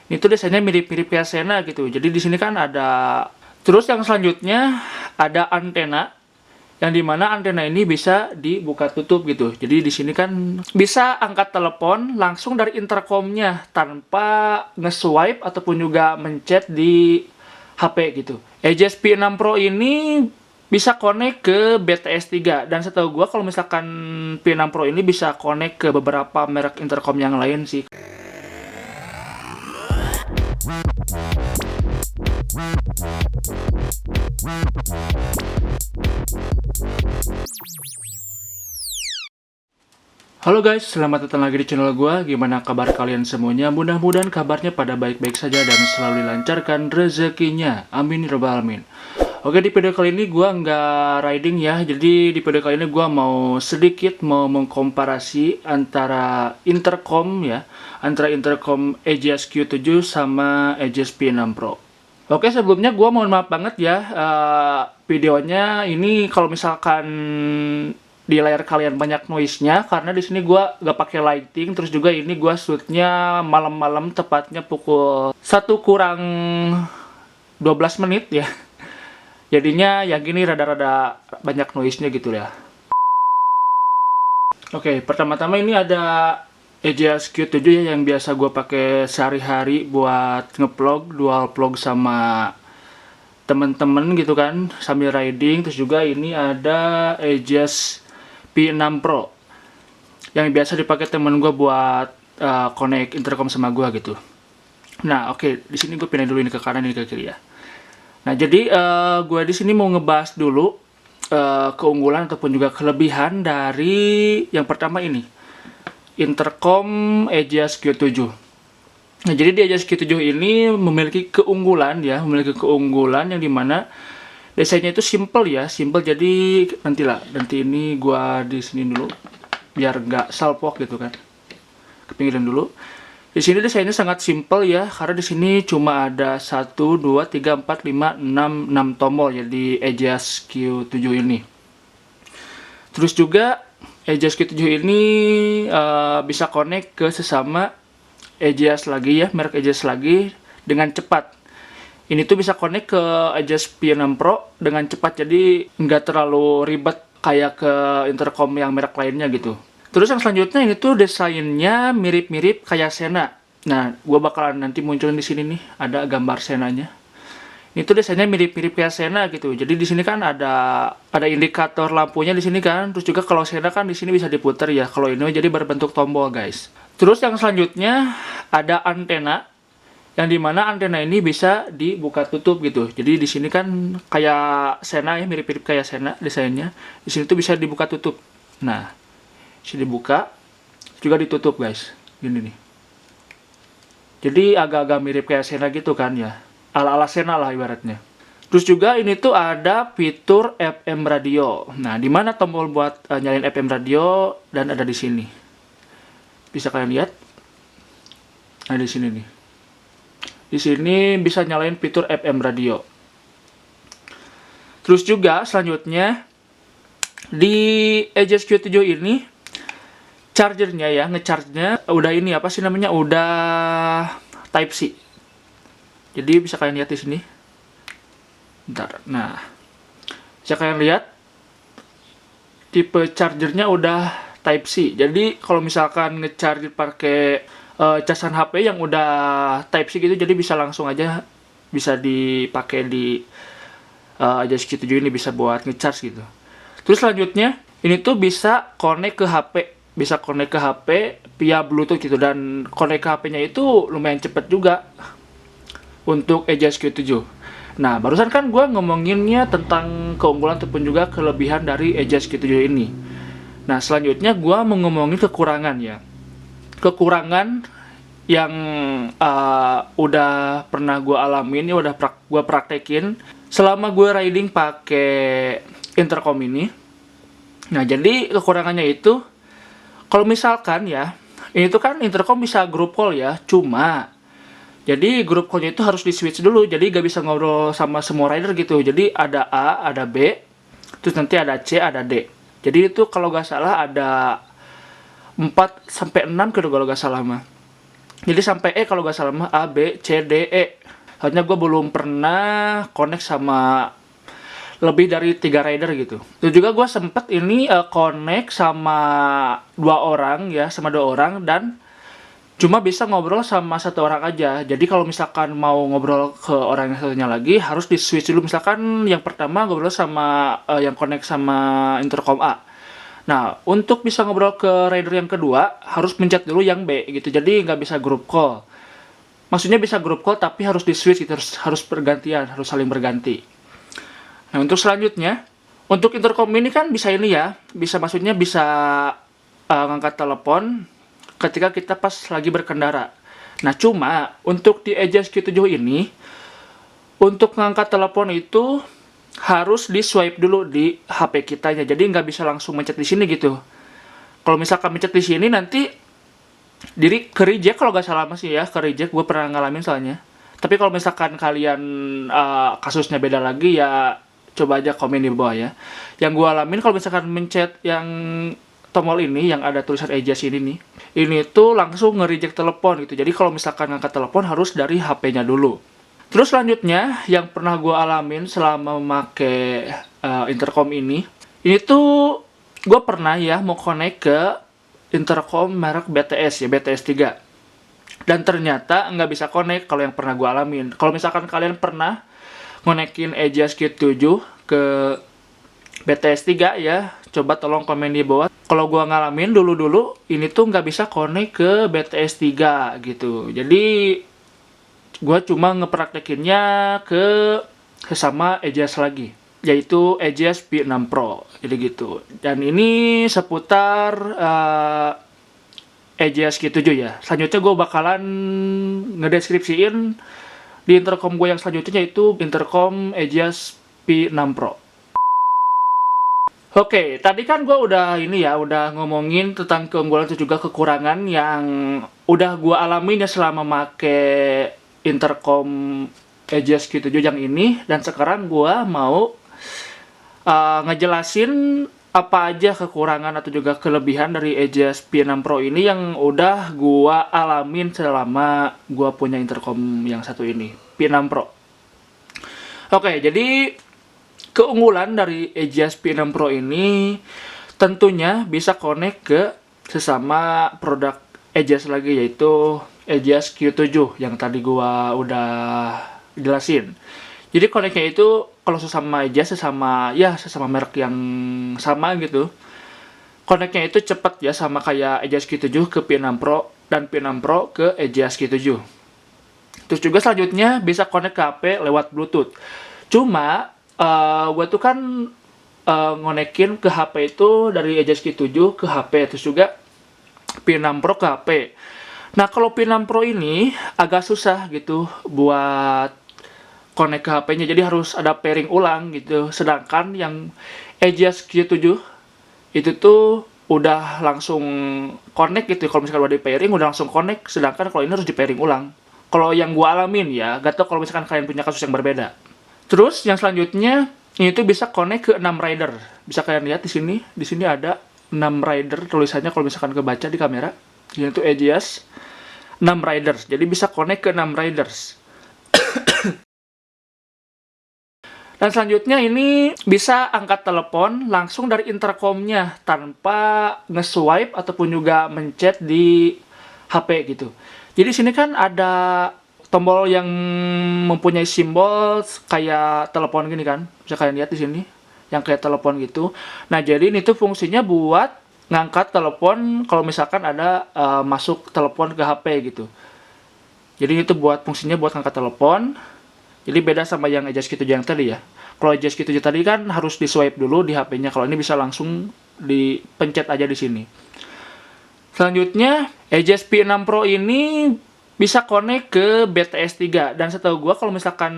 Ini tuh desainnya mirip-mirip kayak Sena gitu. Jadi di sini kan ada. Terus yang selanjutnya ada antena, yang dimana antena ini bisa dibuka tutup gitu. Jadi di sini kan bisa angkat telepon langsung dari intercomnya tanpa nge-swipe ataupun juga mencet di HP gitu. Aegis P6 Pro ini bisa connect ke BTS 3, dan setahu gua kalau misalkan P6 Pro ini bisa connect ke beberapa merek intercom yang lain sih. Halo guys, selamat datang lagi di channel gua. Gimana kabar kalian semuanya? Mudah-mudahan kabarnya pada baik-baik saja dan selalu dilancarkan rezekinya. Amin ya rabbal alamin. Oke, di video kali ini gua nggak riding ya. Jadi di video kali ini gua mau sedikit mengkomparasi antara intercom ya, antara intercom Aegis Q7 sama Aegis P6 Pro. Oke, sebelumnya gua mohon maaf banget ya, videonya ini kalau misalkan di layar kalian banyak noise-nya, karena di sini gua gak pakai lighting. Terus juga ini gua shootnya malam-malam, tepatnya pukul 1 kurang 12 menit ya. Jadinya yang gini rada-rada banyak noise-nya gitu ya. Oke, pertama-tama ini ada Aegis Q7 ya, yang biasa gua pakai sehari-hari buat ngevlog, dual vlog sama temen-temen gitu kan, sambil riding. Terus juga ini ada Aegis P6 Pro yang biasa dipakai temen gue buat connect intercom sama gue gitu. Nah, oke, di sini gue pindah dulu ini ke kanan, ini ke kiri ya. Nah, jadi gue di sini mau ngebahas dulu keunggulan ataupun juga kelebihan dari yang pertama ini, intercom Aegis Q7. Nah, jadi di Aegis Q7 ini memiliki keunggulan ya, yang dimana desainnya itu simple ya, simple. Jadi nanti ini gua di sini dulu biar nggak salpok gitu kan. Kepinggiran dulu. Di sini desainnya sangat simple ya, karena di sini cuma ada 1 2 3 4 5 6 tombol ya di Aegis Q7 ini. Terus juga Aegis Q7 ini bisa connect ke sesama Aegis lagi ya, merek Aegis lagi dengan cepat. Ini tuh bisa connect ke Aegis P6 Pro dengan cepat, jadi nggak terlalu ribet kayak ke intercom yang merek lainnya gitu. Terus yang selanjutnya ini tuh desainnya mirip-mirip kayak Sena. Nah, gue bakalan nanti munculin di sini nih, ada gambar Senanya. Ini tuh desainnya mirip-mirip kayak Sena gitu. Jadi di sini kan ada indikator lampunya di sini kan. Terus juga kalau Sena kan di sini bisa diputar ya. Kalau ini jadi berbentuk tombol guys. Terus yang selanjutnya ada antena, yang dimana antena ini bisa dibuka tutup gitu. Jadi di sini kan kayak Sena ya, mirip-mirip kayak Sena desainnya. Di sini tuh bisa dibuka tutup. Nah, bisa dibuka juga ditutup guys. Gini nih. Jadi agak-agak mirip kayak Sena gitu kan ya. Ala-ala Sena lah ibaratnya. Terus juga ini tuh ada fitur FM radio. Nah, dimana tombol buat nyalain FM radio dan ada di sini. Bisa kalian lihat? Nah, di sini nih. Di sini bisa nyalain fitur FM radio. Terus juga selanjutnya di Aegis Q7 ini chargernya ya, ngecharge-nya udah ini apa sih namanya? Udah Type C. Jadi bisa kalian lihat di sini. Bentar. Nah, bisa kalian lihat tipe chargernya udah Type C. Jadi kalau misalkan ngecharge pakai casan HP yang udah Type C gitu, jadi bisa langsung aja bisa dipakai di Aegis Q7 ini, bisa buat ngecharge gitu. Terus selanjutnya ini tuh bisa connect ke HP, via Bluetooth gitu, dan connect ke HP-nya itu lumayan cepet juga untuk Aegis Q7. Nah, barusan kan gue ngomonginnya tentang keunggulan ataupun juga kelebihan dari Aegis Q7 ini. Nah, selanjutnya gue mau ngomongin kekurangan ya. Kekurangan yang udah pernah gue alamin ya, udah gue praktekin selama gue riding pakai intercom ini. Nah, jadi kekurangannya itu kalau misalkan ya, ini tuh kan intercom bisa group call ya, cuma jadi grup call-nya itu harus di switch dulu, jadi gak bisa ngobrol sama semua rider gitu. Jadi ada A, ada B, terus nanti ada C, ada D. Jadi itu kalau gak salah ada 4-6 gitu kalau gak salah mah. Jadi sampai E kalau nggak salah mah A, B, C, D, E. Soalnya gue belum pernah connect sama lebih dari 3 rider gitu. Itu juga gue sempet ini connect sama 2 orang ya, sama 2 orang, dan cuma bisa ngobrol sama 1 orang aja. Jadi kalau misalkan mau ngobrol ke orang yang satunya lagi, harus di switch dulu. Misalkan yang pertama ngobrol sama yang connect sama intercom A. Nah, untuk bisa ngobrol ke rider yang kedua, harus mencet dulu yang B gitu. Jadi nggak bisa group call. Maksudnya bisa group call tapi harus di switch gitu, harus bergantian, harus saling berganti. Nah, untuk selanjutnya, untuk intercom ini kan bisa ini ya, bisa maksudnya bisa ngangkat telepon ketika kita pas lagi berkendara. Nah, cuma untuk di Aegis Q7 ini, untuk ngangkat telepon itu harus di swipe dulu di HP kitanya. Jadi nggak bisa langsung mencet di sini gitu. Kalau misalkan mencet di sini nanti diri ke reject kalau nggak salah masih ya, ke reject. Gue pernah ngalamin soalnya. Tapi kalau misalkan kalian kasusnya beda lagi ya coba aja komen di bawah ya. Yang gue alamin kalau misalkan mencet yang tombol ini yang ada tulisan Aegis ini nih, ini tuh langsung nge-reject telepon gitu. Jadi kalau misalkan ngangkat telepon harus dari HP-nya dulu. Terus selanjutnya yang pernah gue alamin selama memakai intercom ini tuh gue pernah ya mau connect ke intercom merek BTS ya, BTS 3. Dan ternyata nggak bisa connect kalau yang pernah gue alamin. Kalau misalkan kalian pernah ngonekin Aegis Q7 ke BTS 3 ya, coba tolong komen di bawah. Kalau gua ngalamin dulu-dulu, ini tuh nggak bisa connect ke BTS 3 gitu. Jadi, gua cuma ngepraktekinnya ke sesama Aegis lagi, yaitu Aegis P6 Pro. Jadi gitu. Dan ini seputar Aegis Q7 ya. Selanjutnya gue bakalan ngedeskripsiin di intercom gue yang selanjutnya, yaitu intercom Aegis P6 Pro. Oke, tadi kan gue udah ini ya, udah ngomongin tentang keunggulan dan juga kekurangan yang udah gue alamin ya selama make intercom Aegis Q7 yang ini. Dan sekarang gue mau ngejelasin apa aja kekurangan atau juga kelebihan dari Aegis P6 Pro ini yang udah gue alamin selama gue punya intercom yang satu ini, P6 Pro. Oke, jadi keunggulan dari Aegis P6 Pro ini tentunya bisa connect ke sesama produk Aegis lagi, yaitu Aegis Q7 yang tadi gua udah jelasin. Jadi connect-nya itu kalau sesama Aegis, sesama merek yang sama gitu, connect-nya itu cepat ya, sama kayak Aegis Q7 ke P6 Pro dan P6 Pro ke Aegis Q7. Terus juga selanjutnya bisa connect ke HP lewat Bluetooth. Cuma gue tuh kan ngonekin ke HP itu dari Aegis Q7 ke HP, terus juga P6 Pro ke HP. Nah, kalau P6 Pro ini agak susah gitu buat connect ke HP-nya, jadi harus ada pairing ulang gitu. Sedangkan yang Aegis Q7 itu tuh udah langsung connect gitu. Kalau misalkan udah di pairing udah langsung connect, sedangkan kalau ini harus di pairing ulang. Kalau yang gue alamin ya, gak tau kalau misalkan kalian punya kasus yang berbeda. Terus yang selanjutnya ini tuh bisa connect ke 6 rider. Bisa kalian lihat di sini. Di sini ada 6 rider tulisannya kalau misalkan kebaca di kamera. Ini tuh Aegis 6 riders. Jadi bisa connect ke 6 riders. Dan selanjutnya ini bisa angkat telepon langsung dari intercomnya tanpa nge-swipe ataupun juga mencet di HP gitu. Jadi sini kan ada tombol yang mempunyai simbol kayak telepon gini kan. Bisa kalian lihat di sini yang kayak telepon gitu. Nah, jadi ini tuh fungsinya buat ngangkat telepon kalau misalkan ada masuk telepon ke HP gitu. Jadi itu buat fungsinya buat ngangkat telepon. Jadi beda sama yang Aegis Q7 yang tadi ya. Kalau Aegis Q7 tadi kan harus di swipe dulu di HP-nya. Kalau ini bisa langsung dipencet aja di sini. Selanjutnya Aegis P6 Pro ini bisa connect ke BTS 3. Dan setahu gua kalau misalkan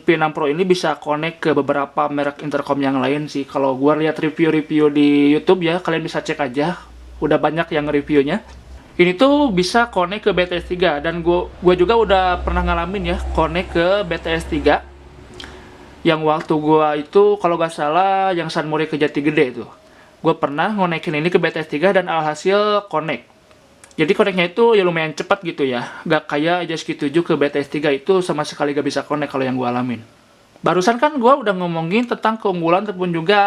P6 Pro ini bisa connect ke beberapa merek intercom yang lain sih. Kalau gua lihat review-review di YouTube ya, kalian bisa cek aja. Udah banyak yang reviewnya. Ini tuh bisa connect ke BTS 3 dan gua juga udah pernah ngalamin ya connect ke BTS 3. Yang waktu gua itu kalau gak salah yang Sunmori ke Jatigede itu. Gua pernah ngonekin ini ke BTS 3 dan alhasil connect. Jadi koneknya itu ya lumayan cepat gitu ya. Gak kayak Edge Q7 ke BTS3 itu sama sekali gak bisa connect kalau yang gue alamin. Barusan kan gue udah ngomongin tentang keunggulan ataupun juga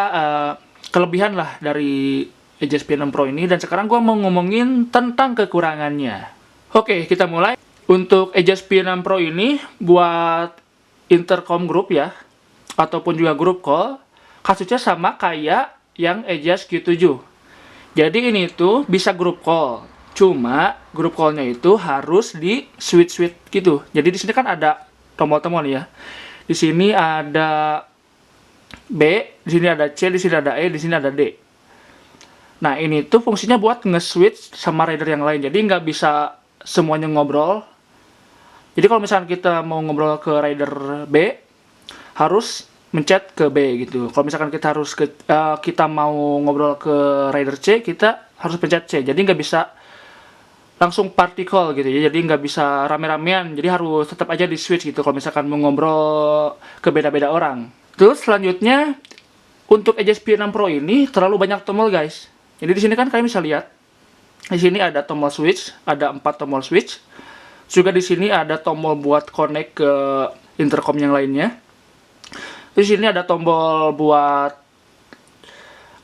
kelebihan lah dari Edge P6 Pro ini. Dan sekarang gue mau ngomongin tentang kekurangannya. Oke, kita mulai. Untuk Edge P6 Pro ini buat intercom group ya, ataupun juga grup call, kasusnya sama kayak yang Edge Q7. Jadi ini tuh bisa grup call. Cuma grup call-nya itu harus di switch gitu. Jadi di sini kan ada tombol-tombol ya. Di sini ada B, di sini ada C, di sini ada E, di sini ada D. Nah, ini tuh fungsinya buat nge-switch sama rider yang lain. Jadi nggak bisa semuanya ngobrol. Jadi kalau misalnya kita mau ngobrol ke rider B, harus mencet ke B gitu. Kalau misalkan kita mau ngobrol ke rider C, kita harus pencet C. Jadi nggak bisa langsung partikel gitu ya, jadi nggak bisa rame-ramean, jadi harus tetap aja di switch gitu kalau misalkan mau ngobrol ke beda-beda orang. Terus selanjutnya untuk Edge P6 Pro ini terlalu banyak tombol guys. Jadi di sini kan kalian bisa lihat, di sini ada tombol switch, ada 4 tombol switch. Juga di sini ada tombol buat connect ke intercom yang lainnya. Di sini ada tombol buat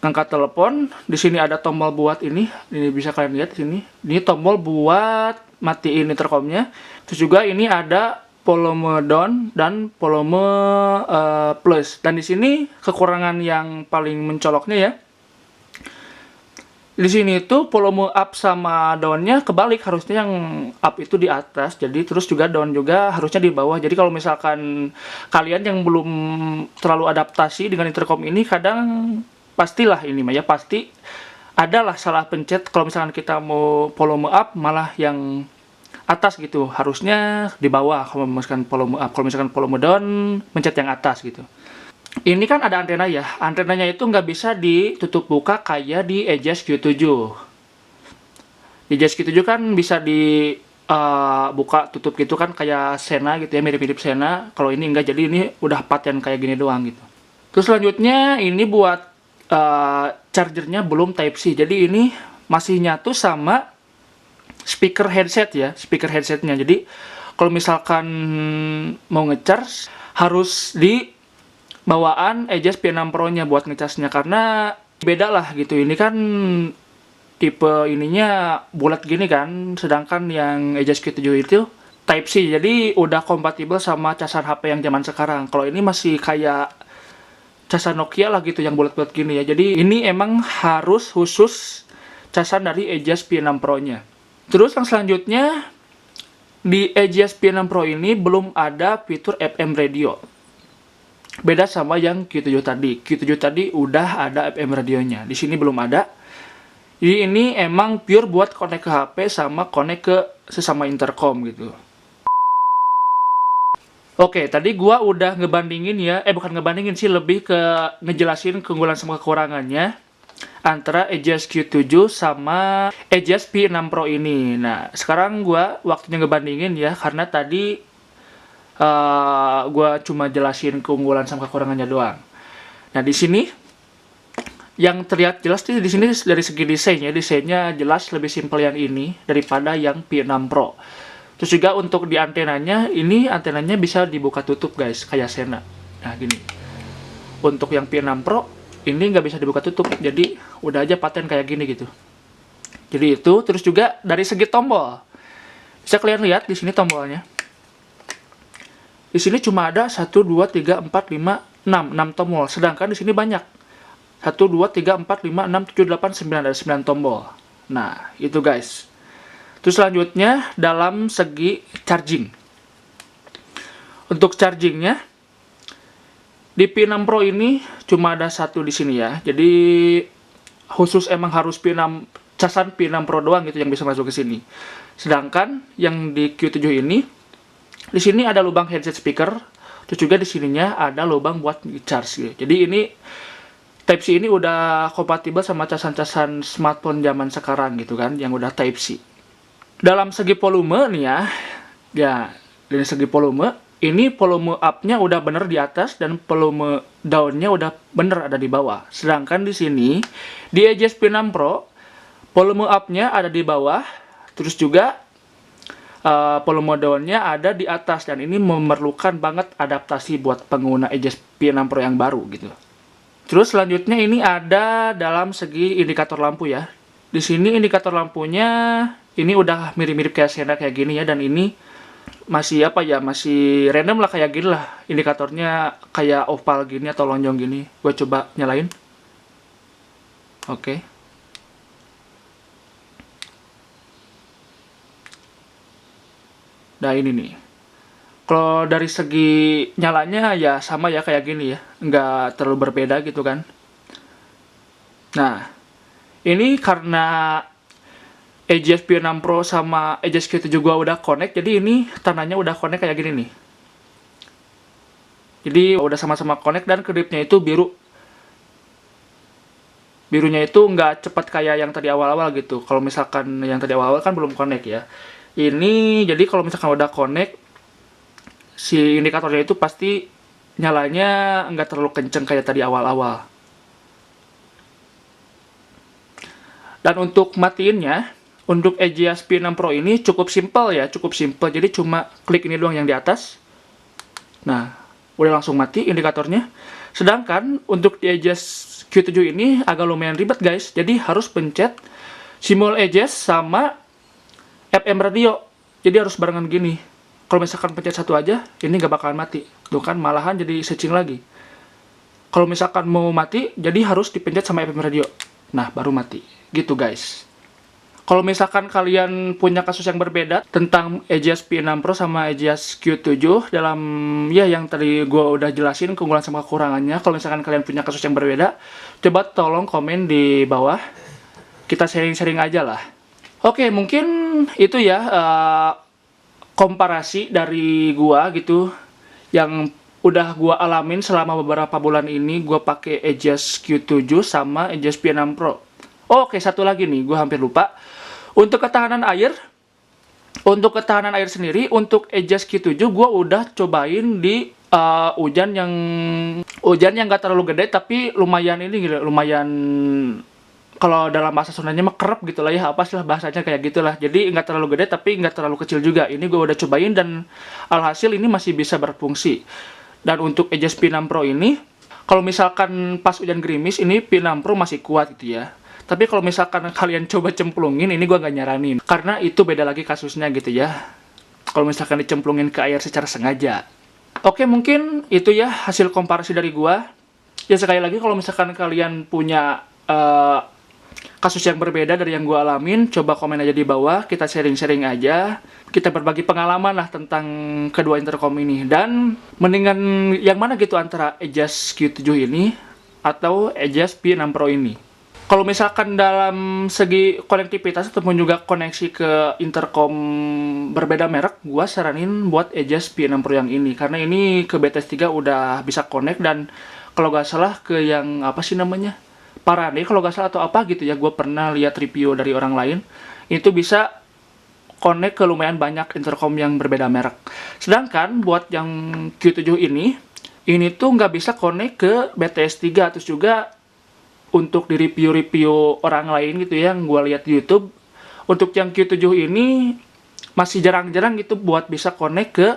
ngangkat telepon. Di sini ada tombol buat ini bisa kalian lihat di sini. Ini tombol buat matiin intercomnya. Terus juga ini ada volume down dan volume plus. Dan di sini kekurangan yang paling mencoloknya ya. Di sini itu volume up sama downnya kebalik, harusnya yang up itu di atas, jadi terus juga down juga harusnya di bawah. Jadi kalau misalkan kalian yang belum terlalu adaptasi dengan intercom ini, kadang pastilah ini mah ya, pasti adalah salah pencet. Kalau misalkan kita mau volume up malah yang atas gitu, harusnya di bawah kalau misalkan volume up. Kalau misalkan volume down mencet yang atas gitu. Ini kan ada antena ya, antenanya itu nggak bisa ditutup buka kayak di Edge Q7. Di Edge Q7 kan bisa buka tutup gitu kan, kayak Sena gitu ya, mirip-mirip Sena. Kalau ini enggak, jadi ini udah paten kayak gini doang gitu. Terus selanjutnya ini buat chargernya belum Type C, jadi ini masih nyatu sama speaker headset ya, speaker headsetnya. Jadi kalau misalkan mau ngecharge harus di bawaan Edge P6 Pro-nya buat ngecasnya, karena beda lah gitu. Ini kan tipe ininya bulat gini kan, sedangkan yang Edge Q7 itu Type C, jadi udah kompatibel sama casan HP yang zaman sekarang. Kalau ini masih kayak casan Nokia lah gitu yang bulat-bulat gini ya. Jadi ini emang harus khusus casan dari Edge P6 Pro-nya. Terus yang selanjutnya, di Edge P6 Pro ini belum ada fitur FM radio. Beda sama yang Q7 tadi. Q7 tadi udah ada FM radionya. Di sini belum ada. Jadi ini emang pure buat connect ke HP sama connect ke sesama intercom gitu. Oke, tadi gua udah ngebandingin ya. Bukan ngebandingin sih, lebih ke ngejelasin keunggulan sama kekurangannya antara Edge Q7 sama Edge P6 Pro ini. Nah, sekarang gua waktunya ngebandingin ya, karena tadi gue cuma jelasin keunggulan sama kekurangannya doang. Nah, di sini yang terlihat jelas di sini dari segi desainnya jelas lebih simpel yang ini daripada yang P6 Pro. Terus juga untuk di antenanya, ini antenanya bisa dibuka tutup guys, kayak Sena. Nah, gini. Untuk yang P6 Pro ini nggak bisa dibuka tutup, jadi udah aja paten kayak gini gitu. Jadi itu. Terus juga dari segi tombol, bisa kalian lihat di sini tombolnya. Di sini cuma ada 1, 2, 3, 4, 5, 6 tombol. Sedangkan di sini banyak. 1, 2, 3, 4, 5, 6, 7, 8, 9. Ada 9 tombol. Nah, itu guys. Terus selanjutnya dalam segi charging. Untuk chargingnya, di P6 Pro ini cuma ada 1 di sini ya. Jadi khusus emang harus casan P6 Pro doang gitu yang bisa masuk ke sini. Sedangkan yang di Q7 ini, di sini ada lubang headset speaker, terus juga di sininya ada lubang buat charge gitu. Jadi ini Type C ini udah kompatibel sama casan-casan smartphone zaman sekarang gitu kan, yang udah Type C. Dalam segi volume nih ya dari segi volume, ini volume up-nya udah bener di atas dan volume down-nya udah bener ada di bawah. Sedangkan di sini di Edge P6 Pro, volume up-nya ada di bawah, Terus juga volume downnya ada di atas, dan ini memerlukan banget adaptasi buat pengguna Aegis P6 Pro yang baru gitu. Terus selanjutnya ini ada dalam segi indikator lampu ya. Di sini indikator lampunya ini udah mirip-mirip kayak Sena kayak gini ya, dan ini masih apa ya, masih random lah kayak gini lah. Indikatornya kayak oval gini atau lonjong gini. Gue coba nyalain. Oke. Nah ini nih. Kalau dari segi nyalanya ya sama ya kayak gini ya, nggak terlalu berbeda gitu kan. Nah, ini karena Aegis P6 Pro sama Aegis Q7 gua udah connect, jadi ini tandanya udah connect kayak gini nih. Jadi udah sama-sama connect dan kedipnya itu biru. Birunya itu nggak cepat kayak yang tadi awal-awal gitu. Kalau misalkan yang tadi awal-awal kan belum connect ya. Ini jadi kalau misalkan udah connect, si indikatornya itu pasti nyalanya nggak terlalu kenceng kayak tadi awal-awal. Dan untuk matiinnya, untuk Aegis P6 Pro ini cukup simpel ya, cukup simpel. Jadi cuma klik ini doang yang di atas. Nah, udah langsung mati indikatornya. Sedangkan untuk di Aegis Q7 ini agak lumayan ribet guys. Jadi harus pencet simbol Aegis sama FM radio. Jadi harus barengan gini. Kalau misalkan pencet satu aja, ini nggak bakalan mati. Tuh kan, malahan jadi searching lagi. Kalau misalkan mau mati, jadi harus dipencet sama FM radio. Nah, baru mati. Gitu guys. Kalau misalkan kalian punya kasus yang berbeda tentang Aegis P6 Pro sama Aegis Q7 dalam ya yang tadi gue udah jelasin keunggulan sama kekurangannya. Kalau misalkan kalian punya kasus yang berbeda, coba tolong komen di bawah. Kita sharing-sharing aja lah. Oke, mungkin itu ya komparasi dari gua gitu yang udah gua alamin selama beberapa bulan ini. Gua pakai Aegis Q7 sama Aegis P6 Pro. Oke, satu lagi nih, gua hampir lupa. Untuk ketahanan air sendiri untuk Aegis Q7 gua udah cobain di hujan yang gak terlalu gede tapi lumayan ini gitu, lumayan, kalau dalam bahasa Sundanya mah kerap gitu lah ya, apa sih lah bahasanya kayak gitulah. Jadi nggak terlalu gede tapi nggak terlalu kecil juga. Ini gue udah cobain dan alhasil ini masih bisa berfungsi. Dan untuk Aegis P6 Pro ini, kalau misalkan pas hujan gerimis, ini P6 Pro masih kuat gitu ya. Tapi kalau misalkan kalian coba cemplungin, ini gue nggak nyaranin. Karena itu beda lagi kasusnya gitu ya. Kalau misalkan dicemplungin ke air secara sengaja. Oke, mungkin itu ya hasil komparasi dari gue. Ya sekali lagi, kalau misalkan kalian punya kasus yang berbeda dari yang gue alamin, coba komen aja di bawah, kita sharing-sharing aja, kita berbagi pengalaman lah tentang kedua intercom ini. Dan mendingan yang mana gitu antara Aegis Q7 ini atau Aegis P6 Pro ini. Kalau misalkan dalam segi konektivitas ataupun juga koneksi ke intercom berbeda merek, gue saranin buat Aegis P6 Pro yang ini, karena ini ke BTS3 udah bisa connect, dan kalau nggak salah ke yang apa sih namanya, Parade kalau nggak salah atau apa gitu ya, gue pernah lihat review dari orang lain, itu bisa connect ke lumayan banyak intercom yang berbeda merek. Sedangkan buat yang Q7 ini tuh nggak bisa connect ke BTS3. Terus juga untuk di review-review orang lain gitu ya, yang gue lihat di YouTube, untuk yang Q7 ini masih jarang-jarang gitu buat bisa connect ke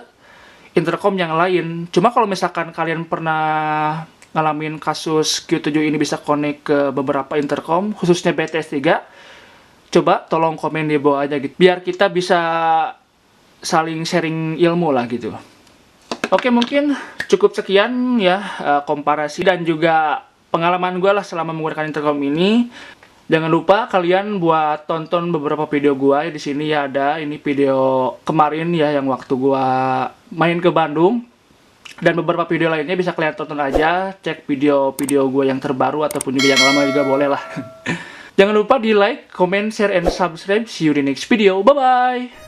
intercom yang lain. Cuma kalau misalkan kalian pernah ngalamin kasus Q7 ini bisa connect ke beberapa intercom, khususnya BTS3, coba tolong komen di bawah aja gitu, biar kita bisa saling sharing ilmu lah gitu. Oke, mungkin cukup sekian ya komparasi dan juga pengalaman gue lah selama menggunakan intercom ini. Jangan lupa kalian buat tonton beberapa video gue. Di sini ya ada ini video kemarin ya yang waktu gue main ke Bandung. Dan beberapa video lainnya bisa kalian tonton aja, cek video-video gue yang terbaru ataupun juga yang lama juga boleh lah. Jangan lupa di like, comment, share, and subscribe. See you di next video. Bye-bye!